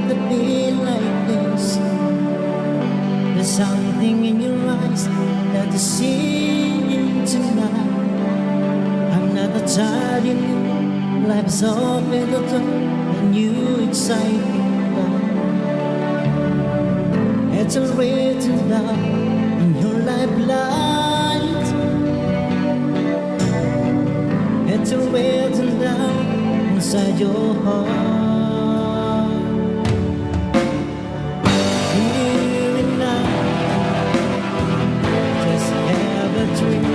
look at me like this. There's something in your eyes that is seeing tonight. I'm not a child in you. Life is open the door and you excite me now. It's already now in your life light. It's already now inside your heart. Here and now, just have a dream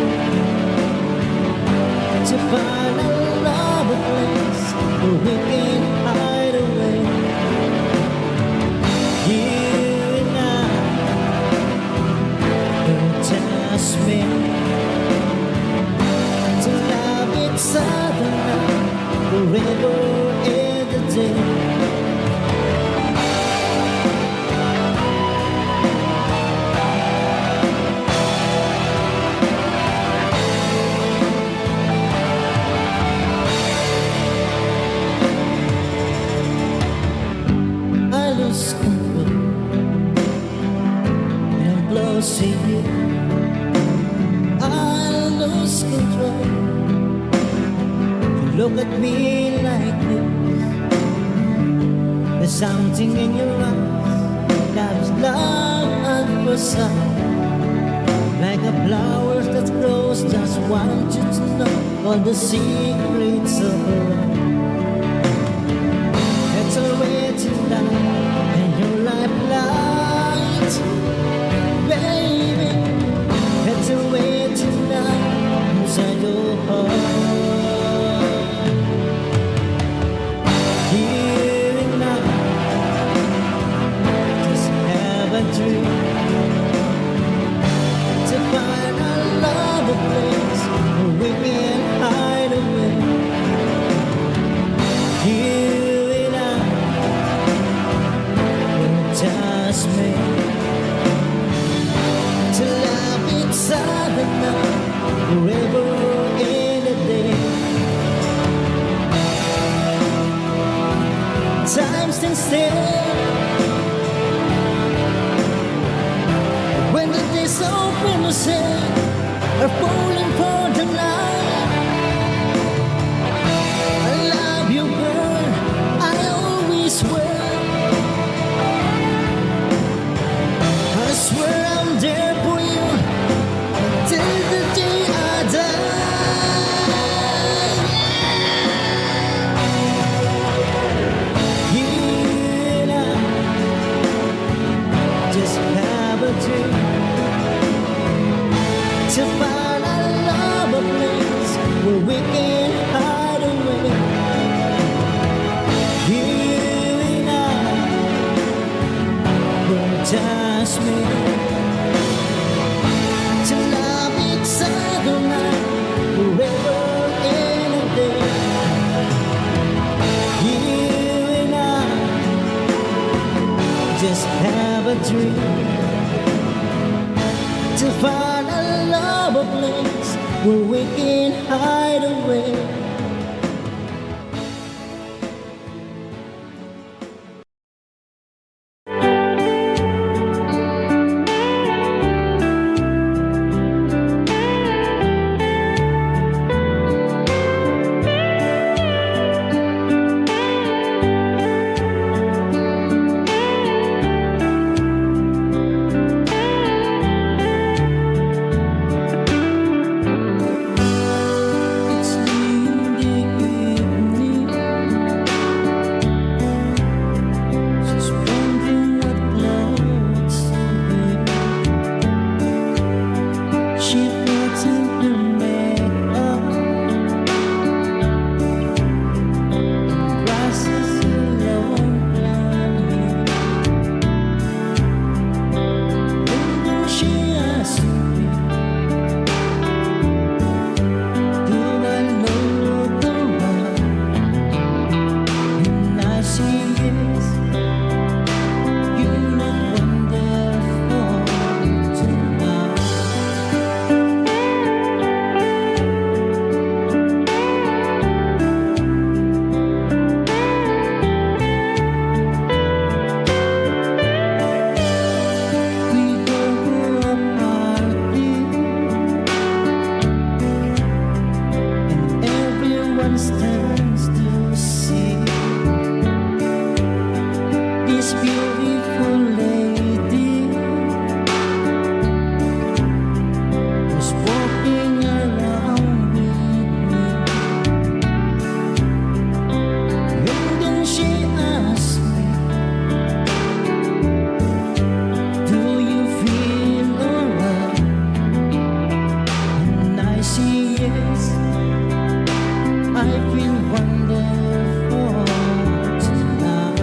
to find a love, a place where we can hide away. Here and now, don't just me to love each other now, forever in the day. See you, I lose control. You look at me like this. There's something in your eyes. Love's love at first sight. Like a flower that grows, just want you to know all the secrets of love. It's already light and your life light. Baby, it's a way tonight inside your heart. Here and now, just have a dream to find a love, a place where we can hide away. Here and now, just me. To love each other now, forever in a day. Time stands still when the days open to say are falling for the night. I love you, girl, I always will. I swear I'm there for you till the day I die. Yeah, just have a dream to find a love, a place where we can hide away. Yeah, don't touch me. To love each other now, forever in a day. You and I just have a dream to find a love, a place where we can hide away. It's you. this beautiful lady was walking around with me, and then she asked me, do you feel alright? And I say yes, I feel wonderful tonight.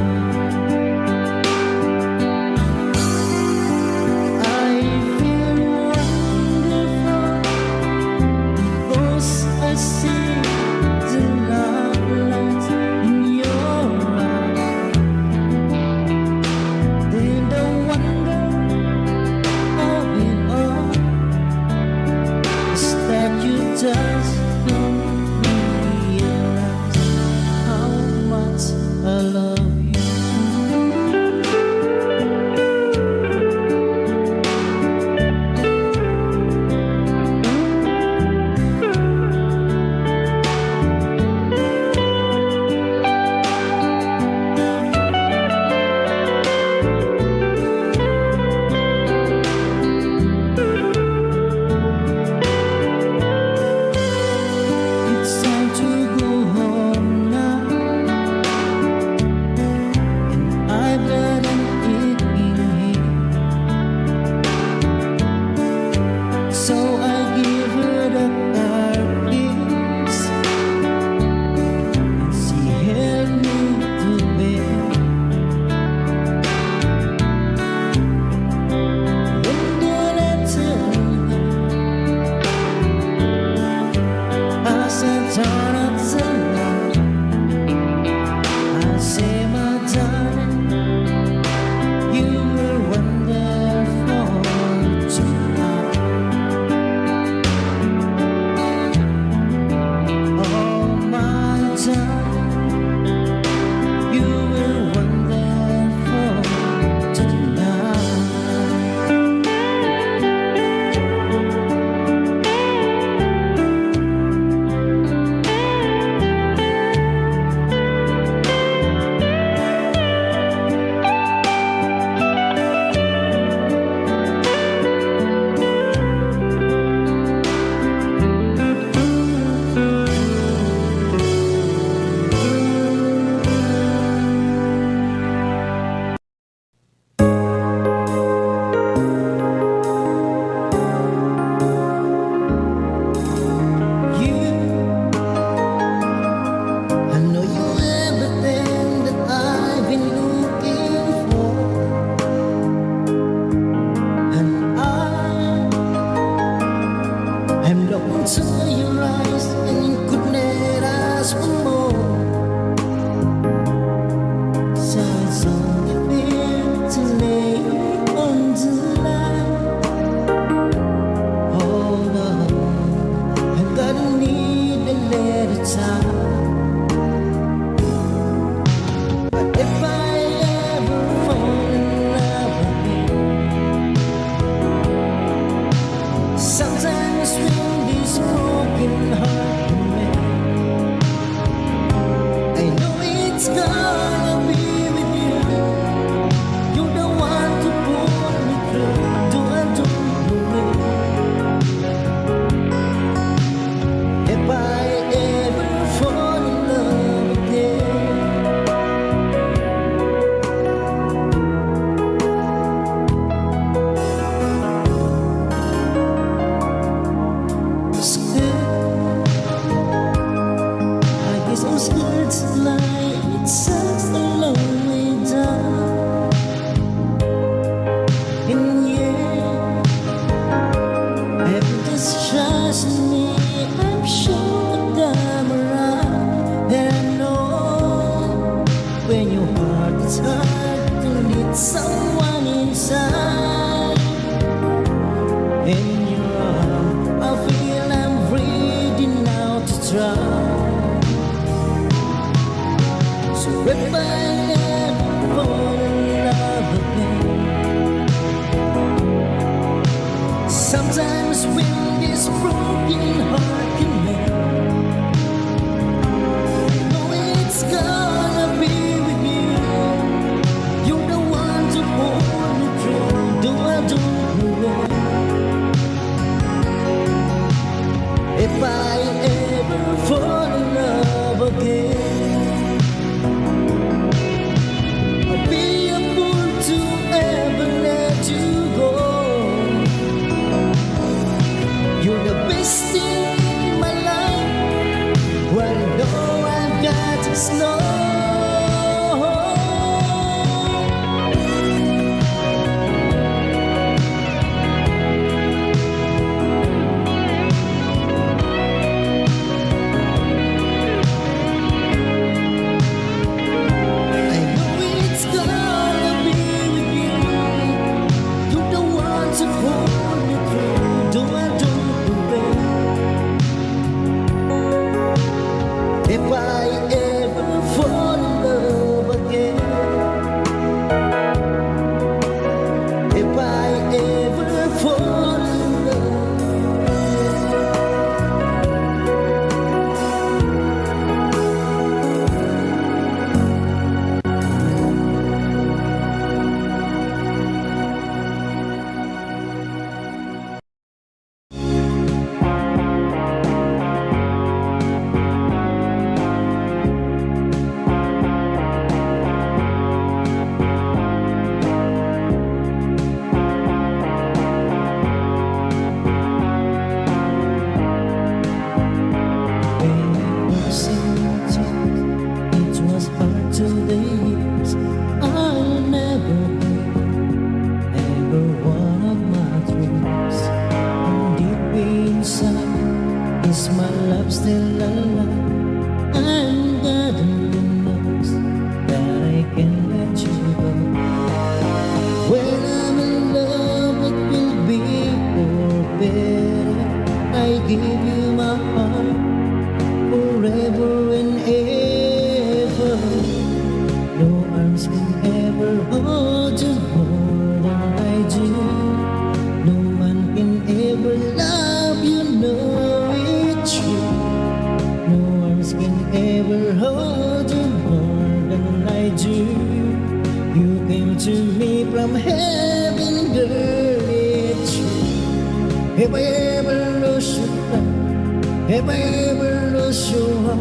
to me from heaven, girl, it's true. Have I ever lost your love? Have I ever lost your heart?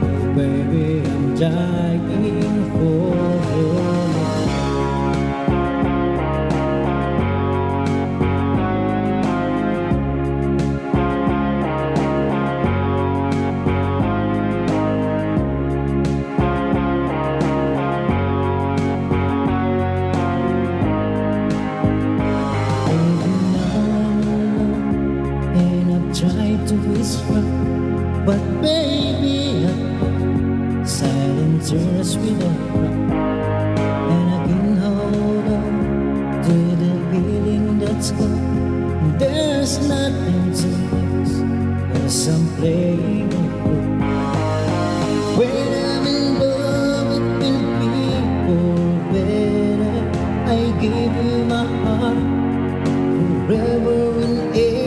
Oh, baby, I'm dying for your love. Tried to whisper, but baby, silence yours with a cry. And I can hold on to the feeling that's gone. There's nothing to lose, 'cause I'm playing it cool. When I'm in love with people better, I give you my heart forever and ever.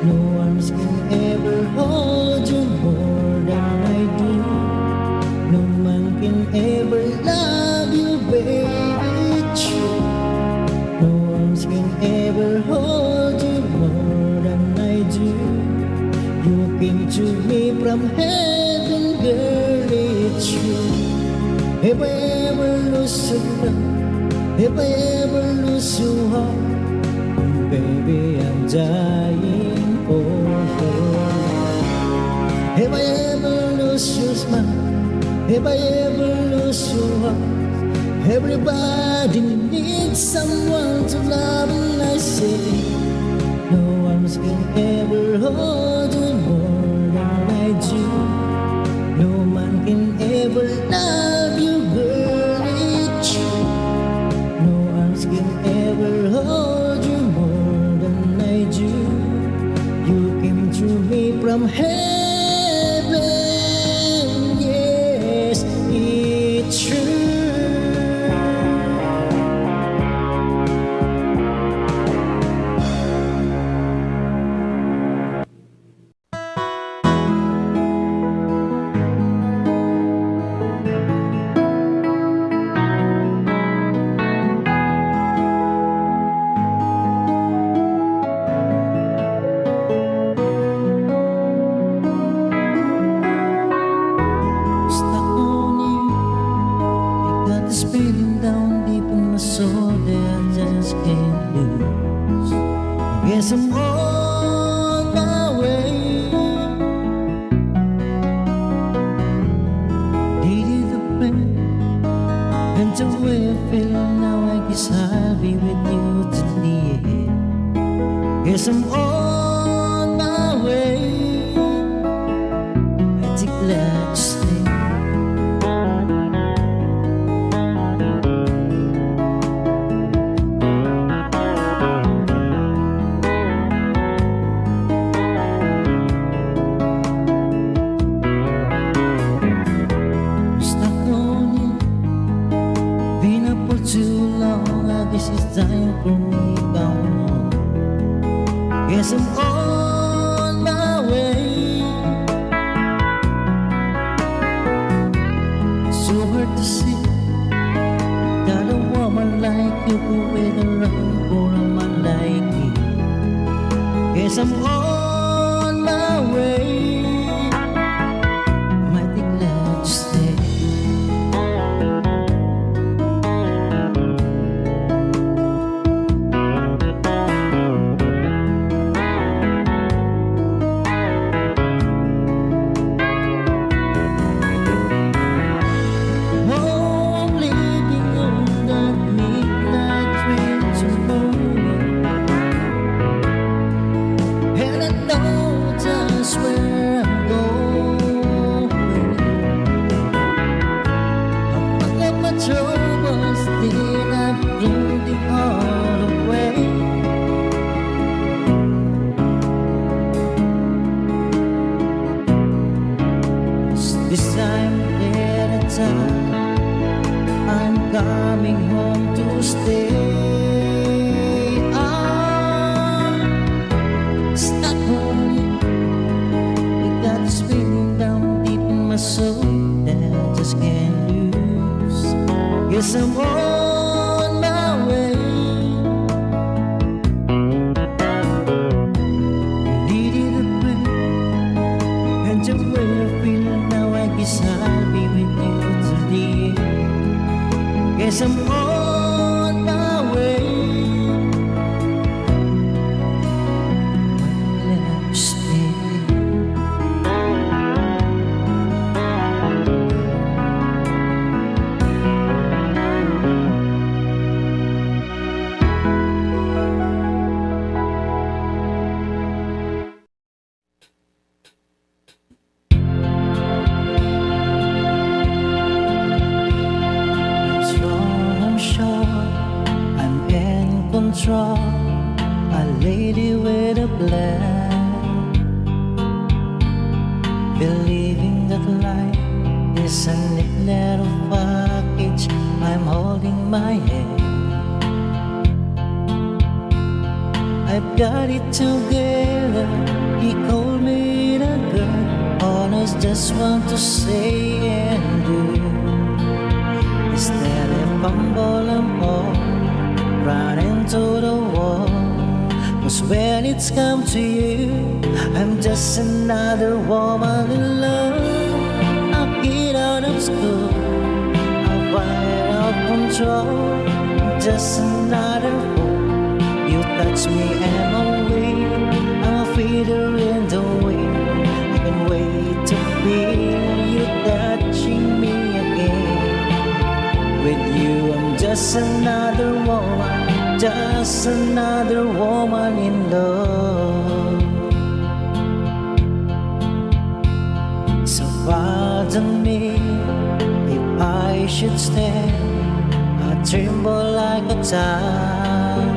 No arms can ever hold you more than I do. No man can ever love you, baby, true. No arms can ever hold you more than I do. You came to me from heaven, girl, it's true. Have I ever lost your love? Have I ever lost your heart? Baby, I'm dying for you. Have I ever lost your smile? Have I ever lost your heart? Everybody needs someone to love, and I say no arms can ever hold you more than I do. No man can ever love you, girl, it's true. No arms can ever hold you more than I do. You came to me from heaven, yes, it's true. Stuck on you, I got this feeling down deep in my soul that I just can't lose. I guess I'm on my way. Needed a plan, and the way I feel now, I guess I'll be with you till the end. Guess I'm on my way. Mighty glad to stay. Stuck on you, been up for too long. I guess it's time for me gone home. Guess I'm on my way. So hard to see that a woman like you could wait around for a man like me. Guess I'm on my way. Mighty glad to stay. This time at a time, I'm coming home to stay. I'm stuck on you. You got this feeling down deep in my soul that I just can't lose. Yes, I'm on my way. Needed a break, and the way I feel now, I guess I'll be with you till the end. Yes, I'm on my way. When you stay. It's wrong, I'm sure I'm in control. A lady with a plan, believing that life is a neat little package. I'm holding my hand. I've got it together. He called me the girl. Honest, just want to say and do. Instead of fumble and fall, run into the wall. 'Cause when it's come to you, I'm just another woman in love. I get out of school, I fight out control. I'm just another fool. You touch me and I'm weak. I'm a feeder in the wind. I can wait to feel you touching me again. With you, I'm just another woman, just another woman in love. So pardon me if I should stand. I tremble like a child.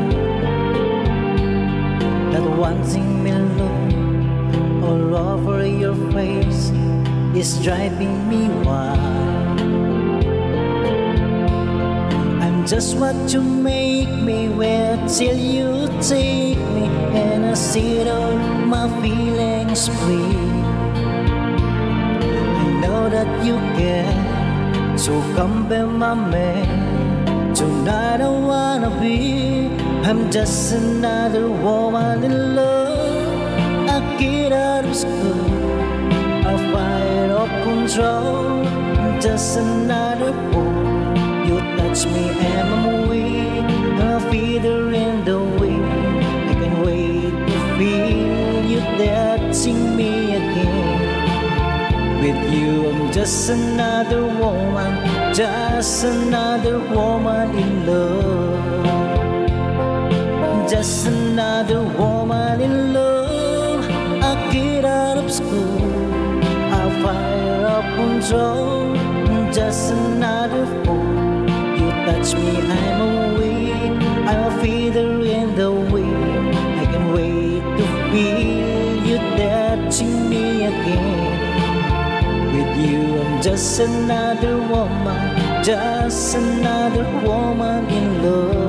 That one thing will look all over your face is driving me wild. I'm just what you make me wait till you take me, and I sit on my feelings free. I know that you care, so come be my man. Tonight I wanna be. I'm just another woman in love. I get out of school, I fight up control. I'm just another fool. You touch me and I'm weak. A feeder in the wind. I can wait to feel you touching me again. With you, I'm just another woman, just another woman in love. Just another woman in love. I get out of school, I fire up control. Just another fool. You touch me, I'm weak. I'm a feather in the wind. I can wait to feel you touching me again. With you, I'm just another woman, just another woman in love.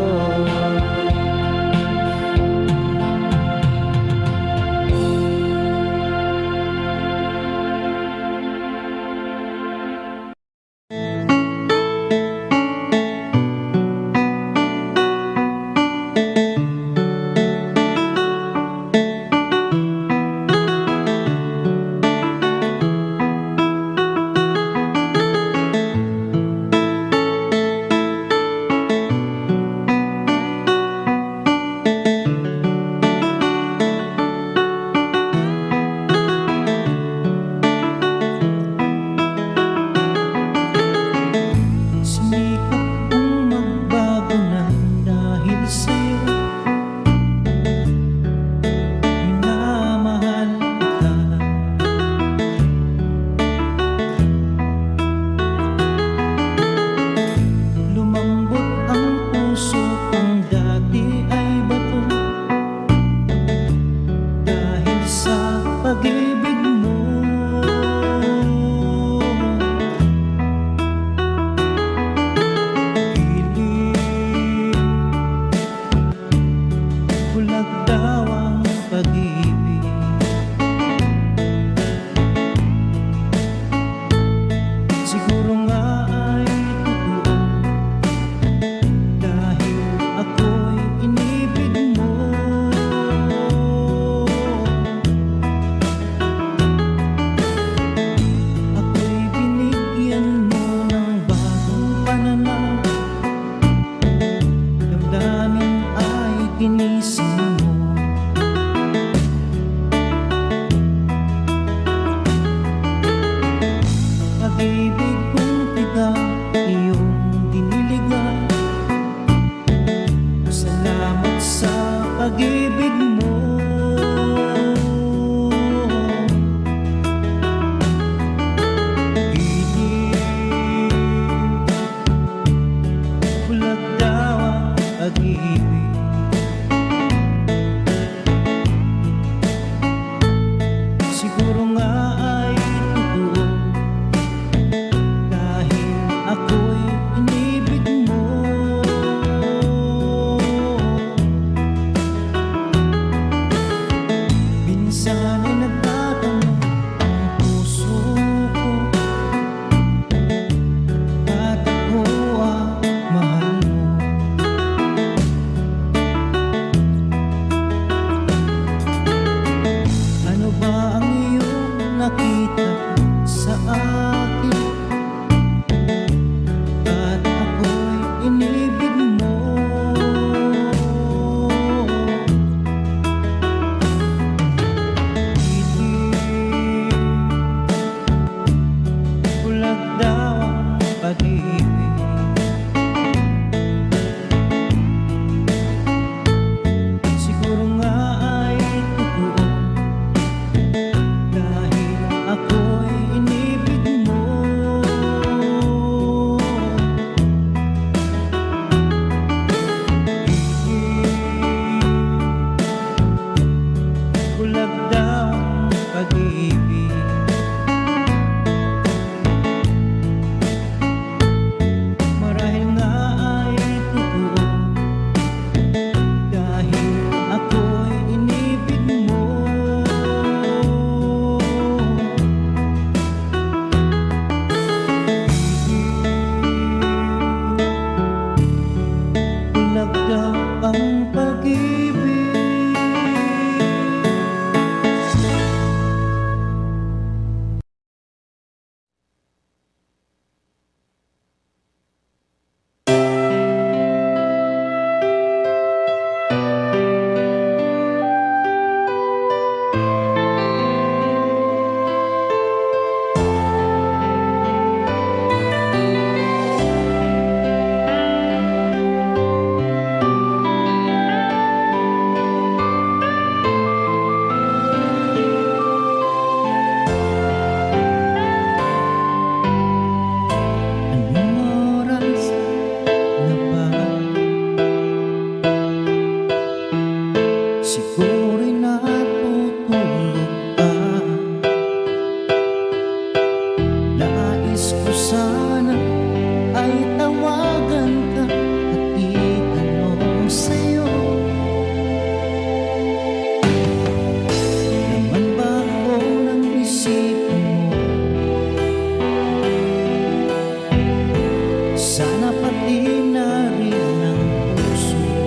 pati na rin ng puso mo.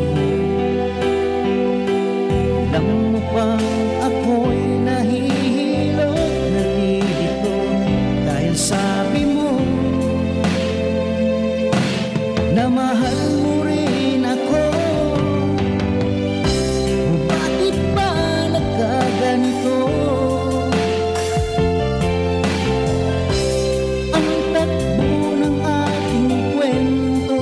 Alam mo bang ako'y nahihilo, nalilito dahil sabi mo na mahal mo rin ako. Bakit ba nagkaganito? Ang takbo ng ating kwento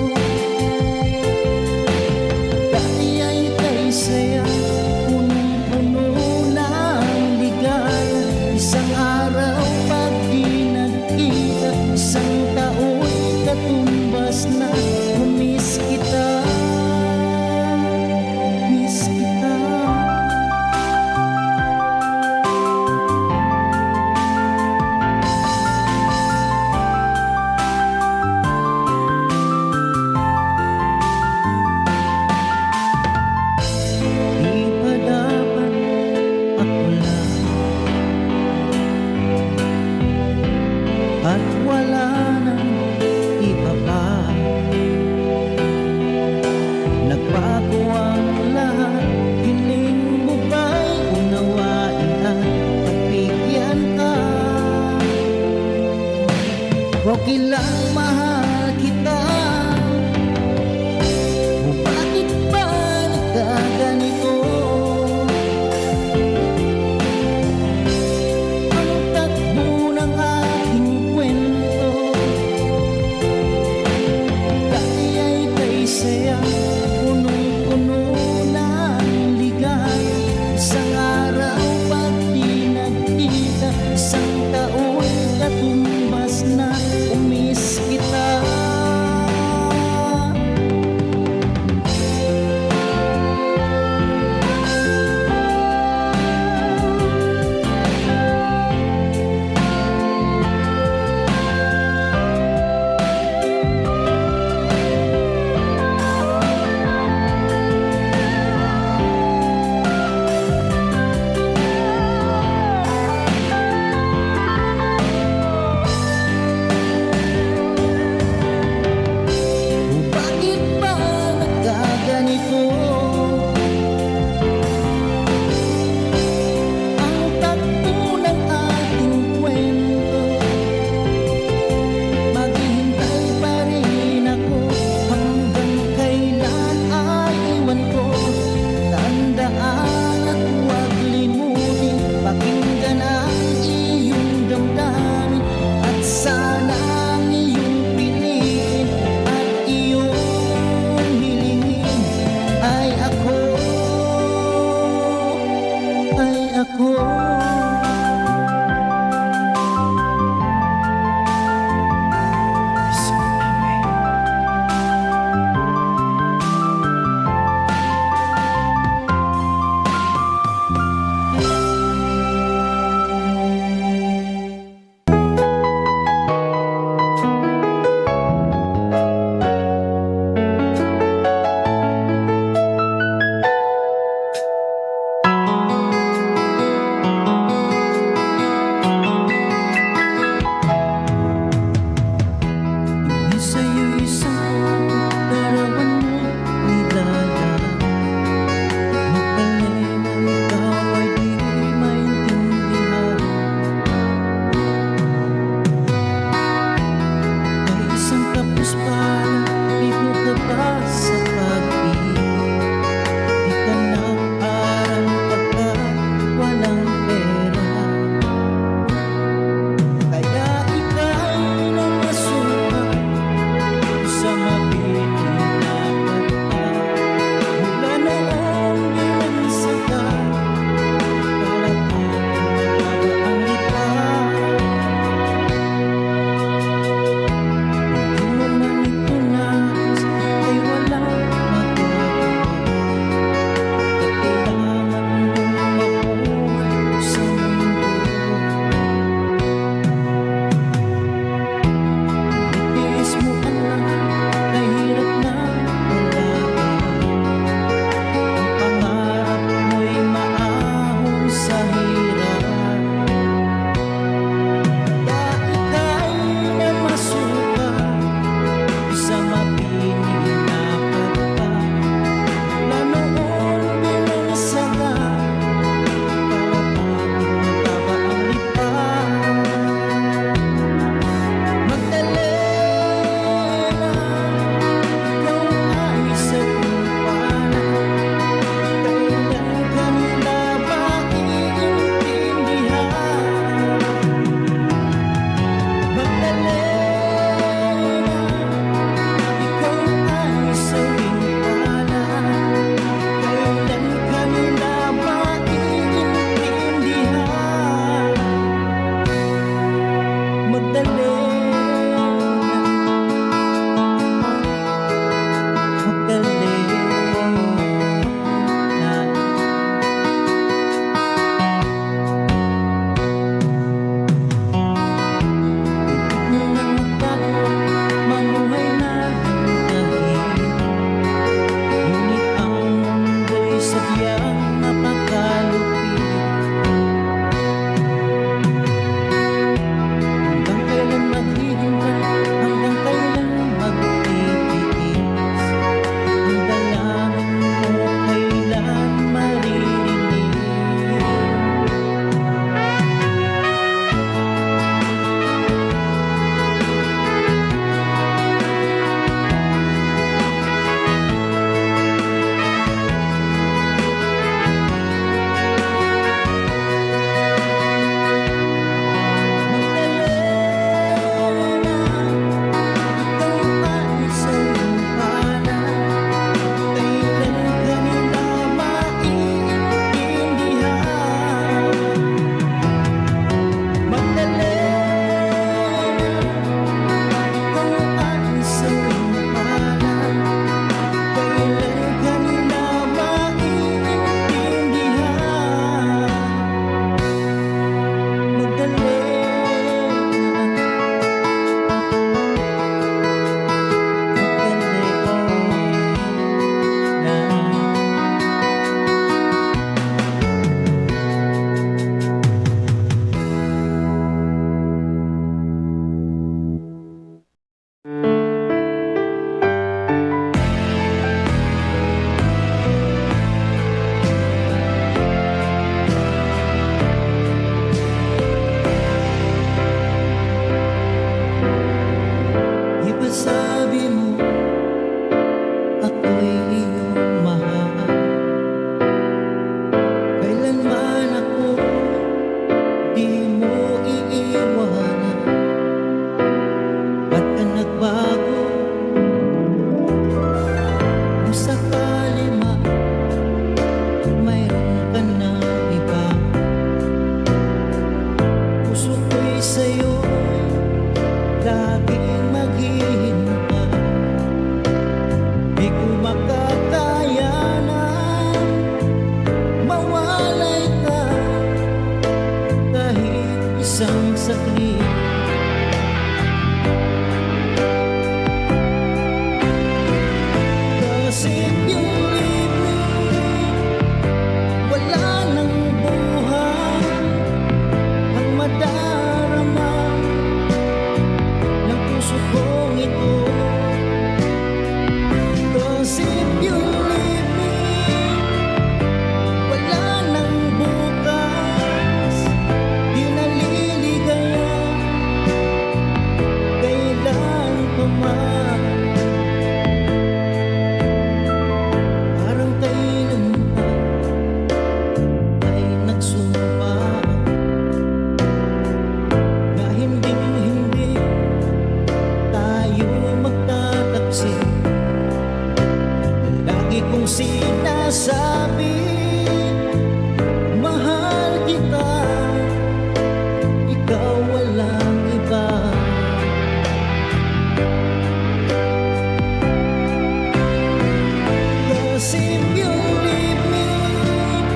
ininapat pa na noon binagsaga para tama ang lipa. Magdalena, ikaw ay sa kumpana, kailan ka nila ba iintindihan? Magdalena, ikaw ay sa kumpana, kailan ka nila ba iintindihan? Magdalena, Magdalena. Nang tayo mamuhay natin kahit ngunit ang mundo'y sadyang napakalupit. Hanggang kailan maghihintay, hanggang kailan magtitiis, ang dalangin mo kailan maririnig. Magdalena, ikaw ay sa kumpana, kailan ka nila maiintindihan? Magdalena, ikaw ay sa kumpana, kailan ka nila maiintindihan? Ipasabi mo ako'y iyong mahal, kailanman ako di mo iiwanan. Ba't ka nagbago? Kung sakali man mayroon ka na iba, puso ko'y sa'yo'y laging maghihintay. Di ko makakayanan mawalay ka kahit isang saglit. Kasi yung libing wala nang buhay ang madarama ng puso kong ito. Kasi yung libing wala nang bukas, di naliligaya kailan pa man. Parang kailan pa ay nagsumpa na hindi tayo magtataksik. Lagi kong sinasabi, mahal kita, ikaw walang iba. Kasi yung libing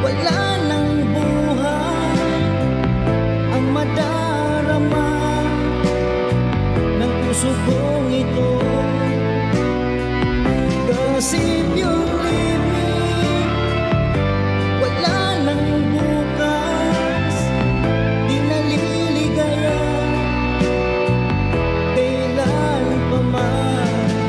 wala nang buhay ang madarama ng puso kong ito. Kasi yung libing wala nang bukas, di naliligaya kailan pa man.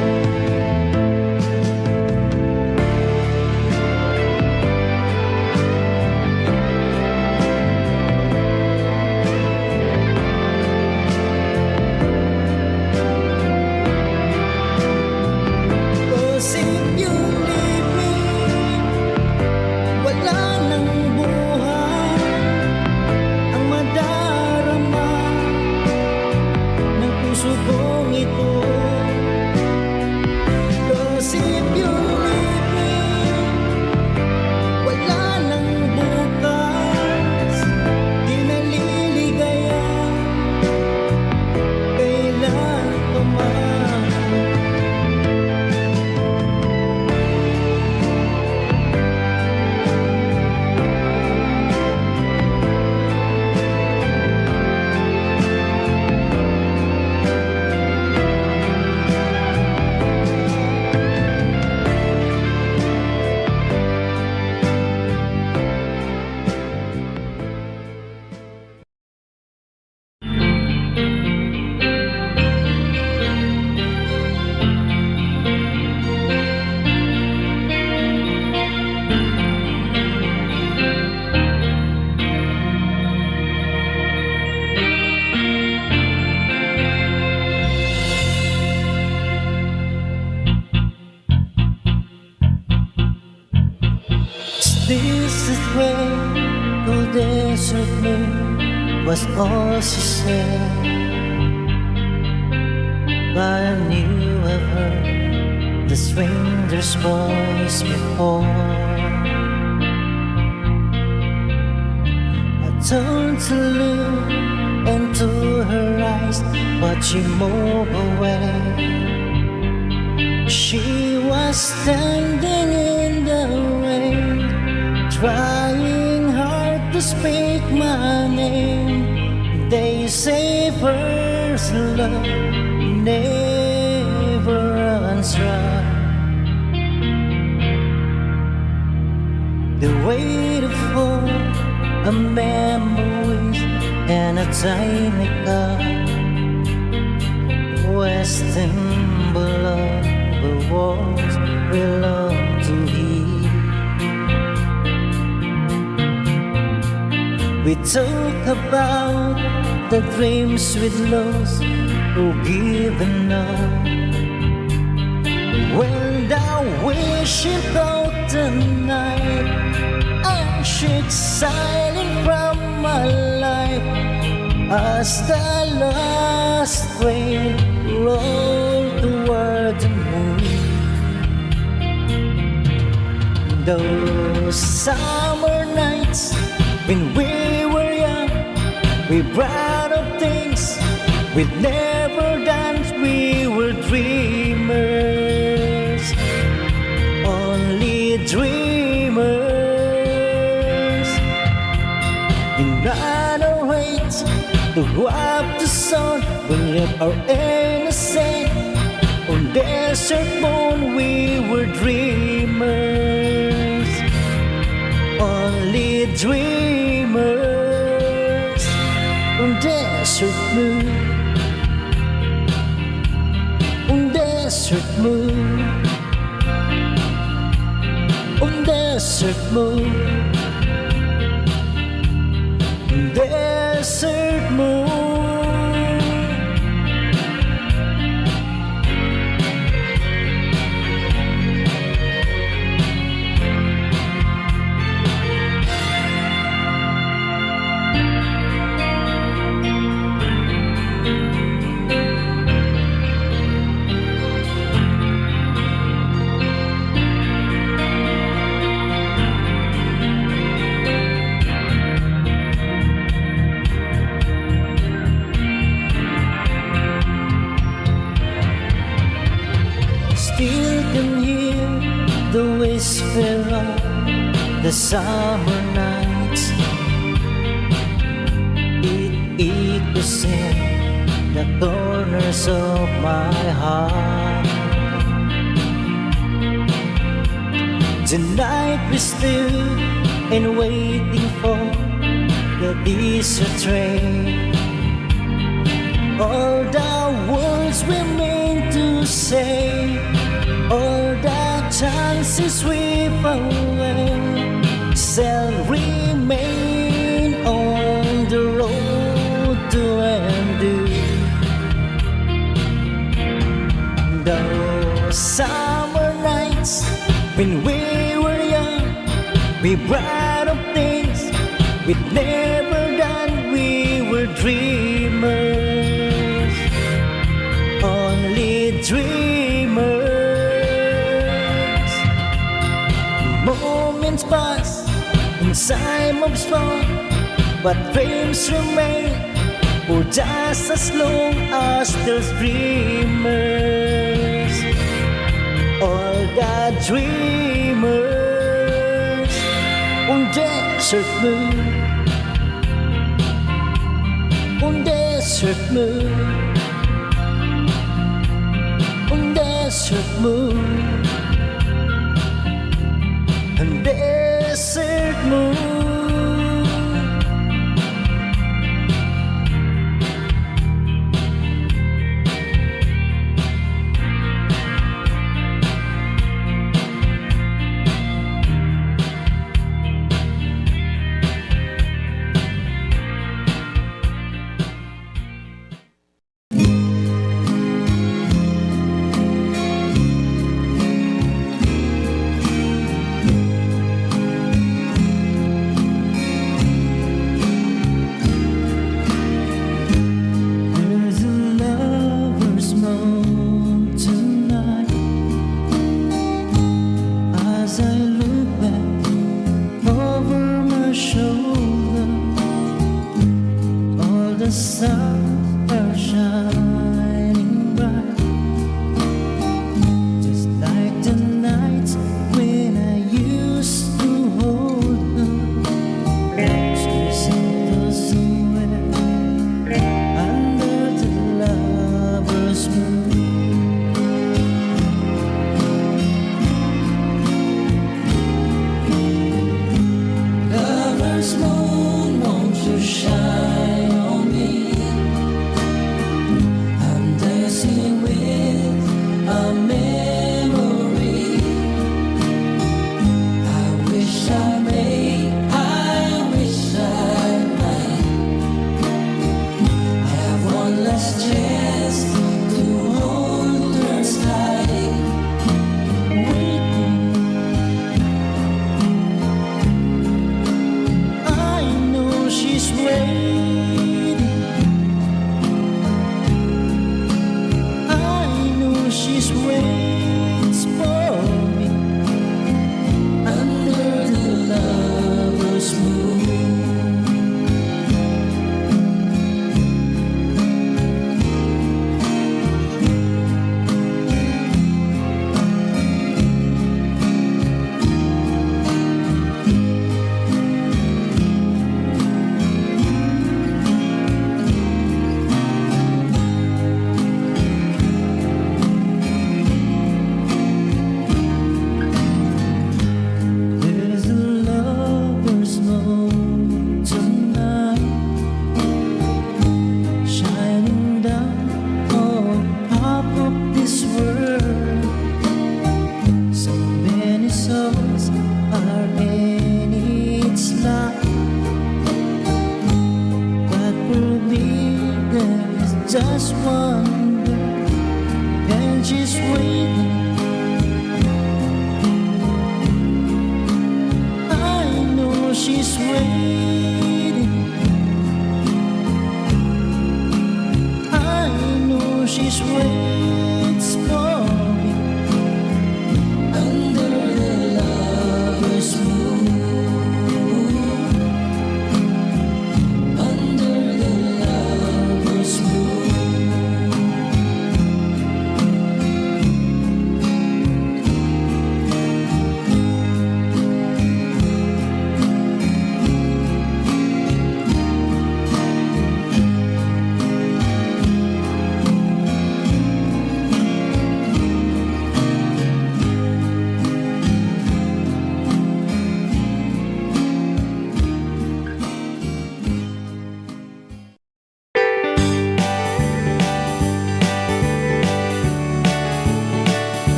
this is where the desert moon was all she said. But I knew I've heard the stranger's voice before. I turned to look into her eyes, but she moved away. She was standing in the rain, trying hard to speak my name. They say first love never runs dry. They waited for a memory and a tiny cup, western below the walls we love to hear. We talk about the dreams we'd lost or given up. When I wish about the night, I should silent from my life as the last train rolled toward the moon. Those summer nights when we were young, we brought up things we'd never done. We were dreamers, only dreamers. In our ways to go up the sun, we left our innocence on desert moon. We were dreamers, only dreamers on desert moon, on desert moon, on desert moon, on desert moon. Still can hear the whisper of the summer nights. It echoes in the corners of my heart. Tonight we stood and waiting for the desert train. All the words we meant to say, all the chances we've away, shall remain on the road to undo. Those summer nights when we were young, we brought up things we'd never done. We were dreamers, only dreamers. Moments pass in time of storm, but dreams remain for just as long as there's dreamers. All the dreamers on desert moon, on desert moon, on desert moon, on desert moon.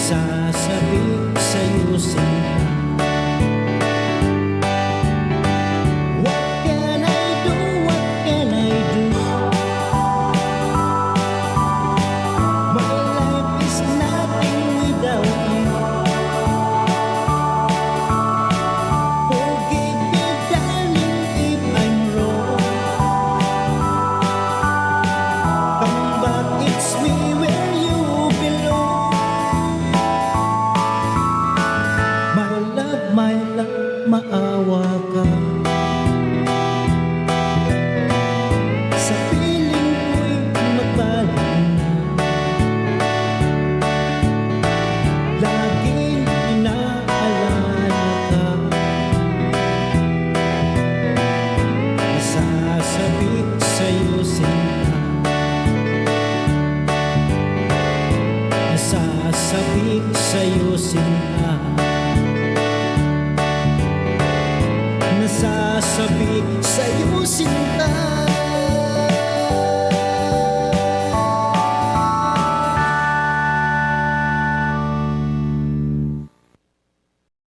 Nasasabi sa'yo sinta, what can I do, what can I do? My life is nothing without you. Forgive me darling if I'm wrong. Come back, it's me where you belong. My love, maawa ka. Sa piling ko'y magbalik na. Laging inaalala ka. Nasasabi sa'yo sinta, nasasabi sa'yo sinta, nasasabi sa'yo sinta.